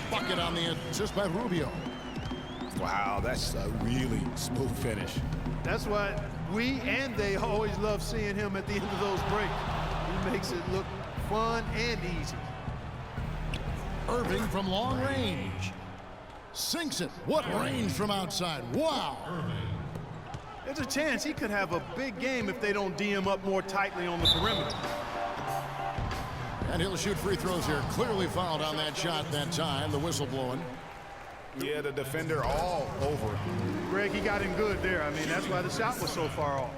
bucket on the assist by Rubio. Wow, that's a really smooth finish. That's what we and they always love seeing him at the end of those breaks. He makes it look fun and easy. Irving from long range. Sinks it. What range from outside. Wow. There's a chance he could have a big game if they don't D him up more tightly on the perimeter. And he'll shoot free throws here. Clearly fouled on that shot that time. The whistle blowing. Yeah, the defender all over him. Greg, he got him good there. I mean, that's why the shot was so far off.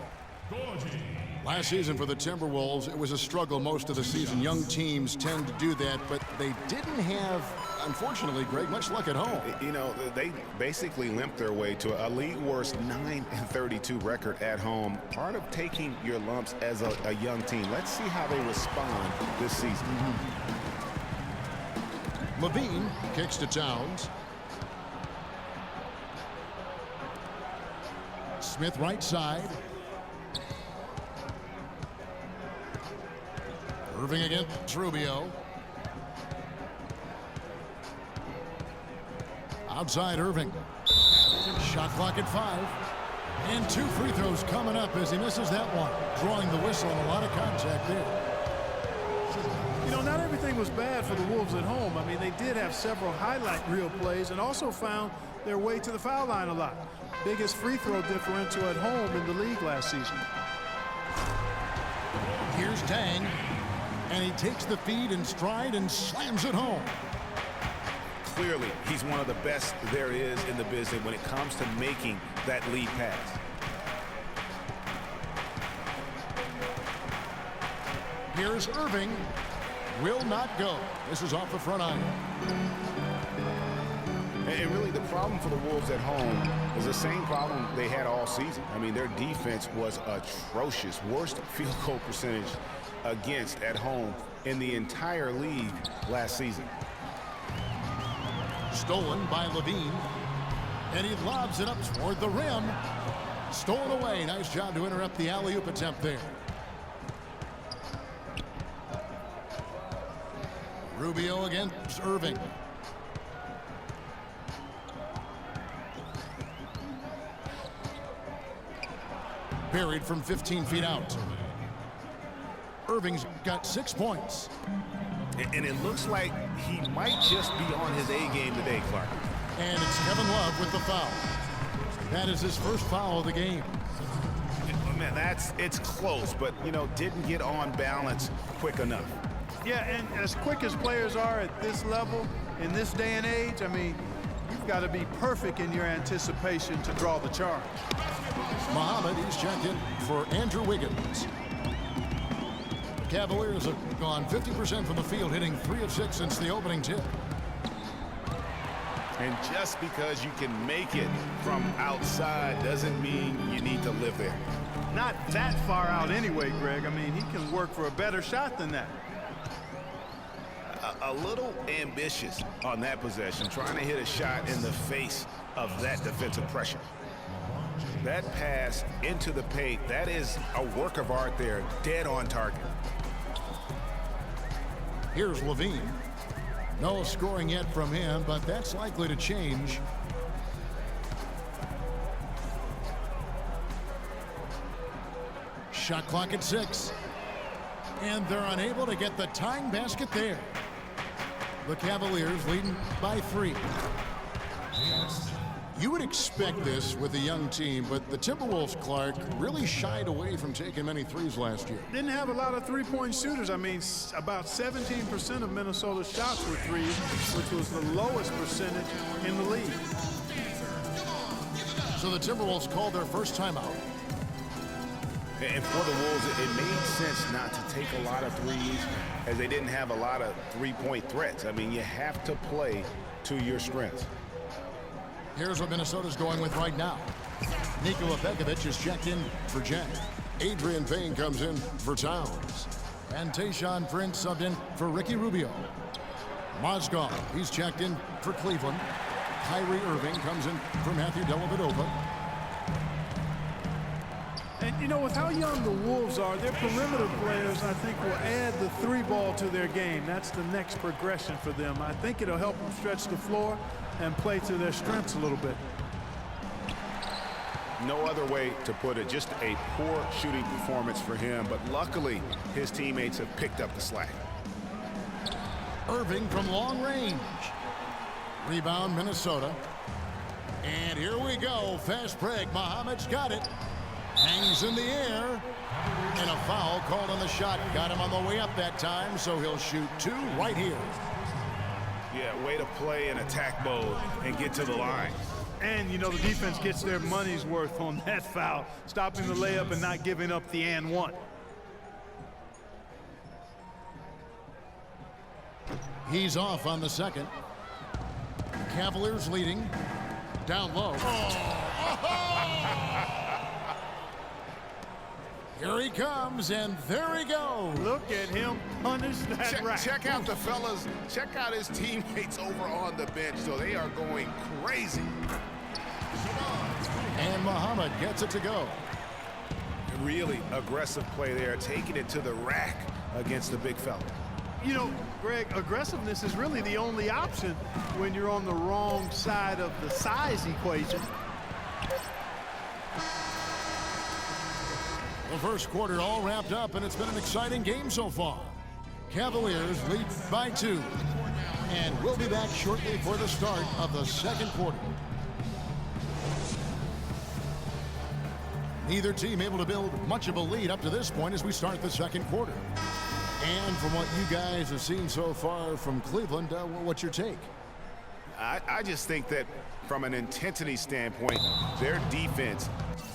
Last season for the Timberwolves, it was a struggle most of the season. Young teams tend to do that, but they didn't have, unfortunately, Greg, much luck at home. You know, they basically limped their way to a league worst 9-32 record at home. Part of taking your lumps as a young team. Let's see how they respond this season. Levine kicks to Towns. Smith right side. Irving against Rubio. Outside Irving. Shot clock at 5. And 2 free throws coming up as he misses that one. Drawing the whistle and a lot of contact there. You know, not everything was bad for the Wolves at home. I mean, they did have several highlight reel plays and also found their way to the foul line a lot. Biggest free throw differential at home in the league last season. Here's Dang. And he takes the feed in stride and slams it home. Clearly, he's one of the best there is in the business when it comes to making that lead pass. Here's Irving. Will not go. This is off the front iron. And really, the problem for the Wolves at home is the same problem they had all season. I mean, their defense was atrocious. Worst field goal percentage against at home in the entire league last season. Stolen by Levine. And he lobs it up toward the rim. Stolen away. Nice job to interrupt the alley-oop attempt there. Rubio against Irving. Buried from 15 feet out. Irving's got 6 points. And it looks like he might just be on his A game today, Clark. And it's Kevin Love with the foul. That is his first foul of the game. Man, it's close, but, you know, didn't get on balance quick enough. Yeah, and as quick as players are at this level, in this day and age, I mean, you've got to be perfect in your anticipation to draw the charge. Muhammad, he's checked in for Andrew Wiggins. The Cavaliers have gone 50% from the field, hitting 3 of 6 since the opening tip. And just because you can make it from outside doesn't mean you need to live there. Not that far out anyway, Greg. I mean, he can work for a better shot than that. A little ambitious on that possession, trying to hit a shot in the face of that defensive pressure. That pass into the paint, that is a work of art there, dead on target. Here's Levine. No scoring yet from him, but that's likely to change. Shot clock at 6. And they're unable to get the tying basket there. The Cavaliers leading by 3. You would expect this with a young team, but the Timberwolves, Clark, really shied away from taking many threes last year. Didn't have a lot of three-point shooters. I mean, about 17% of Minnesota's shots were threes, which was the lowest percentage in the league. So the Timberwolves called their first timeout. And for the Wolves, it made sense not to take a lot of threes as they didn't have a lot of three-point threats. I mean, you have to play to your strengths. Here's what Minnesota's going with right now. Nikola Pekovic is checked in for Jack. Adrian Payne comes in for Towns. And Tayshaun Prince subbed in for Ricky Rubio. Mozgov, he's checked in for Cleveland. Kyrie Irving comes in for Matthew Dellavedova. You know, with how young the Wolves are, their perimeter players, I think, will add the three ball to their game. That's the next progression for them. I think it'll help them stretch the floor and play to their strengths a little bit. No other way to put it, just a poor shooting performance for him, but luckily his teammates have picked up the slack. Irving from long range. Rebound, Minnesota. And here we go. Fast break. Muhammad's got it. Hangs in the air. And a foul called on the shot. Got him on the way up that time, so he'll shoot two right here. Yeah, way to play in attack mode and get to the line. And, you know, the defense gets their money's worth on that foul, stopping the layup and not giving up the and one. He's off on the second. Cavaliers leading. Down low. Here he comes, and there he goes. Look at him punish that rack. Check out the fellas. Check out his teammates over on the bench. So they are going crazy. And Muhammad gets it to go. Really aggressive play there, taking it to the rack against the big fella. You know, Greg, aggressiveness is really the only option when you're on the wrong side of the size equation. The first quarter all wrapped up, and it's been an exciting game so far. Cavaliers lead by 2. And we'll be back shortly for the start of the second quarter. Neither team able to build much of a lead up to this point as we start the second quarter. And from what you guys have seen so far from Cleveland, what's your take? I just think that from an intensity standpoint, their defense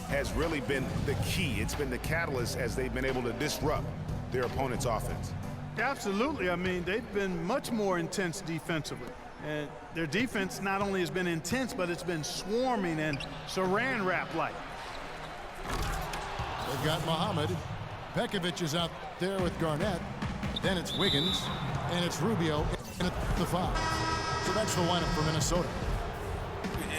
has really been the key. It's been the catalyst as they've been able to disrupt their opponent's offense. Absolutely. I mean, they've been much more intense defensively. And their defense not only has been intense, but it's been swarming and saran wrap-like. They've got Muhammad. Pekovic is out there with Garnett. Then it's Wiggins. And it's Rubio in the 5. So that's the lineup for Minnesota.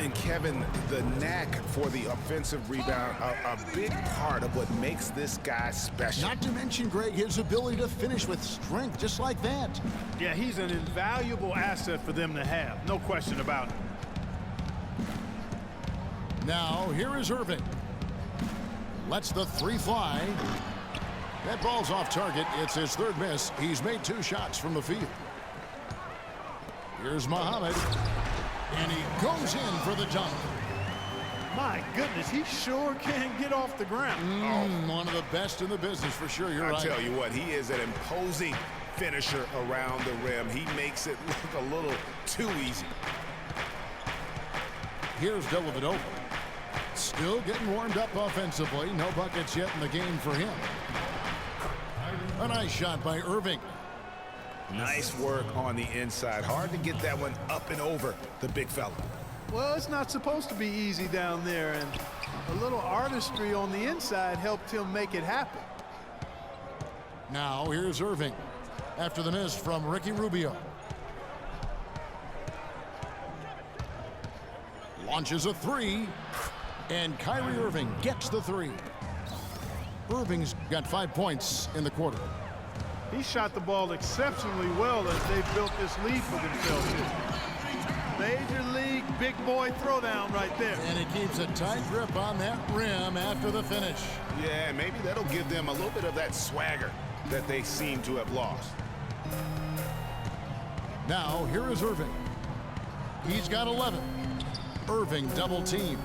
And Kevin, the knack for the offensive rebound, a big part of what makes this guy special. Not to mention, Greg, his ability to finish with strength, just like that. Yeah, he's an invaluable asset for them to have. No question about it. Now, here is Irving. Lets the 3 fly. That ball's off target. It's his third miss. He's made 2 shots from the field. Here's Muhammad. And he goes in for the dunk. My goodness, he sure can get off the ground. One of the best in the business for sure. You're right. I tell you what, he is an imposing finisher around the rim. He makes it look a little too easy. Here's Dellavedova. Still getting warmed up offensively. No buckets yet in the game for him. A nice shot by Irving. Nice work on the inside. Hard to get that one up and over the big fella. Well, it's not supposed to be easy down there, and a little artistry on the inside helped him make it happen. Now here's Irving after the miss from Ricky Rubio. Launches a 3, and Kyrie Irving gets the 3. Irving's got 5 points in the quarter. He shot the ball exceptionally well as they built this lead for themselves here. Major league big boy throwdown right there. And he keeps a tight grip on that rim after the finish. Yeah, maybe that'll give them a little bit of that swagger that they seem to have lost. Now, here is Irving. He's got 11. Irving double team.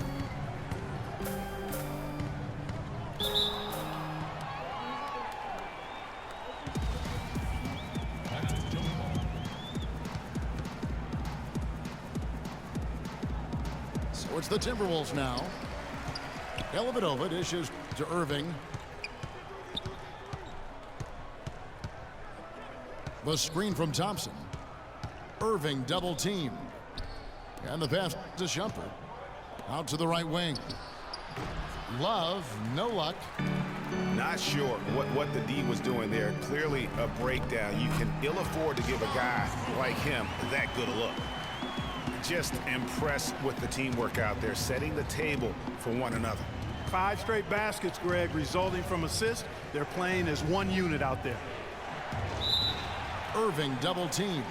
So it's the Timberwolves now. Dellavedova dishes to Irving. The screen from Thompson. Irving double team. And the pass to Shumpert. Out to the right wing. Love, no luck. Not sure what the D was doing there. Clearly a breakdown. You can ill afford to give a guy like him that good a look. Just impressed with the teamwork out there, setting the table for one another. 5 straight baskets, Greg, resulting from assists. They're playing as one unit out there. Irving double team.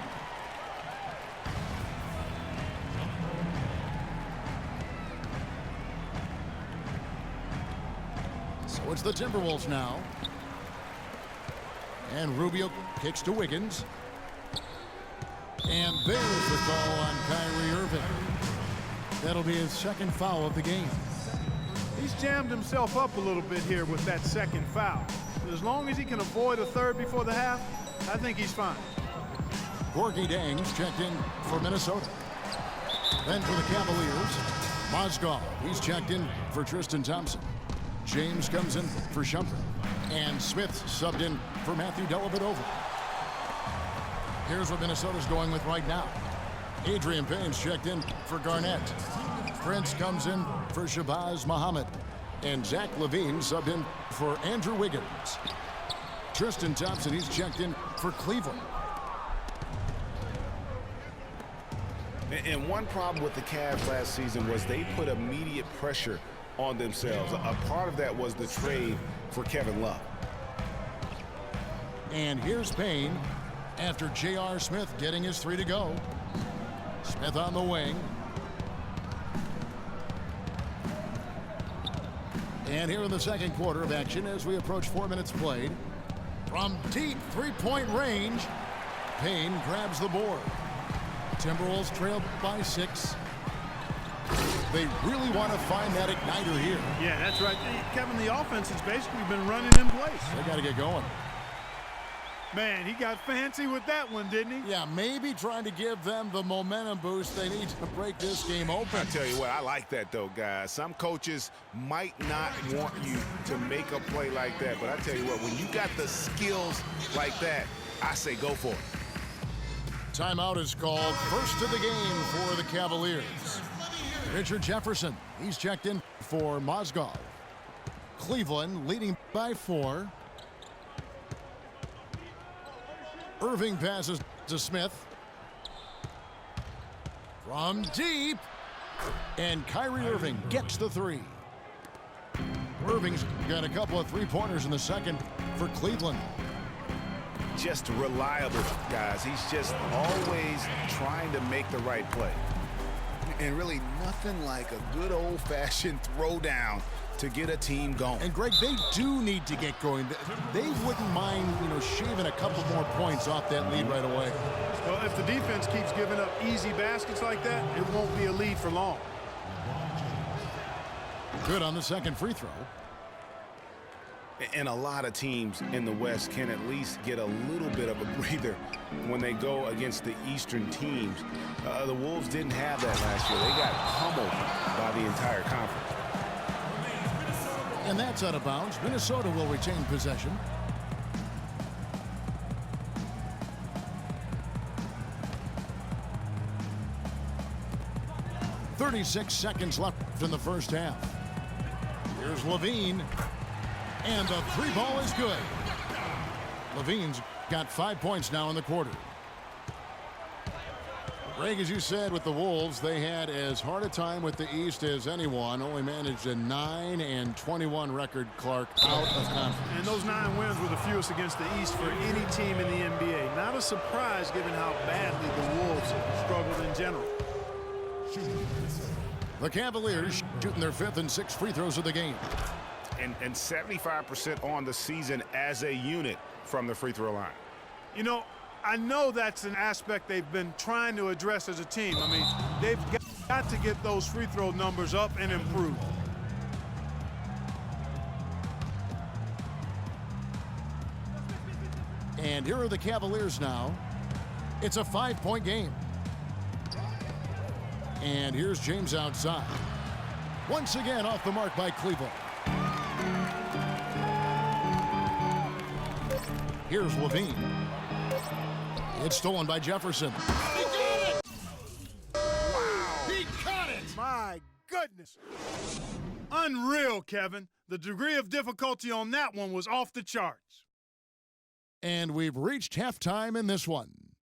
So it's the Timberwolves now. And Rubio kicks to Wiggins. And there's the call on Kyrie Irving. That'll be his second foul of the game. He's jammed himself up a little bit here with that second foul. But as long as he can avoid a third before the half, I think he's fine. Gorgui Dieng's checked in for Minnesota. Then for the Cavaliers, Mozgov. He's checked in for Tristan Thompson. James comes in for Shumpert. And Smith subbed in for Matthew Dellavedova. Here's what Minnesota's going with right now. Adrian Payne's checked in for Garnett. Prince comes in for Shabazz Muhammad. And Zach LaVine subbed in for Andrew Wiggins. Tristan Thompson, he's checked in for Cleveland. And one problem with the Cavs last season was they put immediate pressure on themselves. A part of that was the trade for Kevin Love. And here's Payne after J.R. Smith getting his 3 to go. Smith on the wing. And here in the second quarter of action as we approach 4 minutes played. From deep three-point range, Payne grabs the board. Timberwolves trail by 6. They really want to find that igniter here. Yeah, that's right. Kevin, the offense has basically been running in place. They got to get going. Man, he got fancy with that one, didn't he? Yeah, maybe trying to give them the momentum boost they need to break this game open. I tell you what, I like that, though, guys. Some coaches might not want you to make a play like that, but I tell you what, when you got the skills like that, I say go for it. Timeout is called. First of the game for the Cavaliers. Richard Jefferson, he's checked in for Mozgov. Cleveland leading by 4. Irving passes to Smith. From deep. And Kyrie Irving gets the 3. Irving's got a couple of three-pointers in the second for Cleveland. Just reliable, guys. He's just always trying to make the right play. And really nothing like a good old-fashioned throwdown to get a team going. And Greg, they do need to get going. They wouldn't mind, shaving a couple more points off that lead right away. Well, if the defense keeps giving up easy baskets like that, it won't be a lead for long. Good on the second free throw. And a lot of teams in the West can at least get a little bit of a breather when they go against the Eastern teams. The Wolves didn't have that last year. They got pummeled by the entire conference. And that's out of bounds. Minnesota will retain possession. .36 seconds left in the first half. Here's LaVine. And the 3 ball is good. LaVine's got 5 points now in the quarter. Greg, as you said, with the Wolves, they had as hard a time with the East as anyone. Only managed a 9-21 record, Clark, out of conference. And those 9 wins were the fewest against the East for any team in the NBA. Not a surprise given how badly the Wolves struggled in general. The Cavaliers shooting their 5th and 6th free throws of the game. And 75% on the season as a unit from the free throw line. I know that's an aspect they've been trying to address as a team. I mean, they've got to get those free throw numbers up and improve. And here are the Cavaliers now. It's a 5-point game. And here's James outside. Once again off the mark by Cleveland. Here's LaVine. It's stolen by Jefferson. He got it! Wow! He got it! My goodness. Unreal, Kevin. The degree of difficulty on that one was off the charts. And we've reached halftime in this one.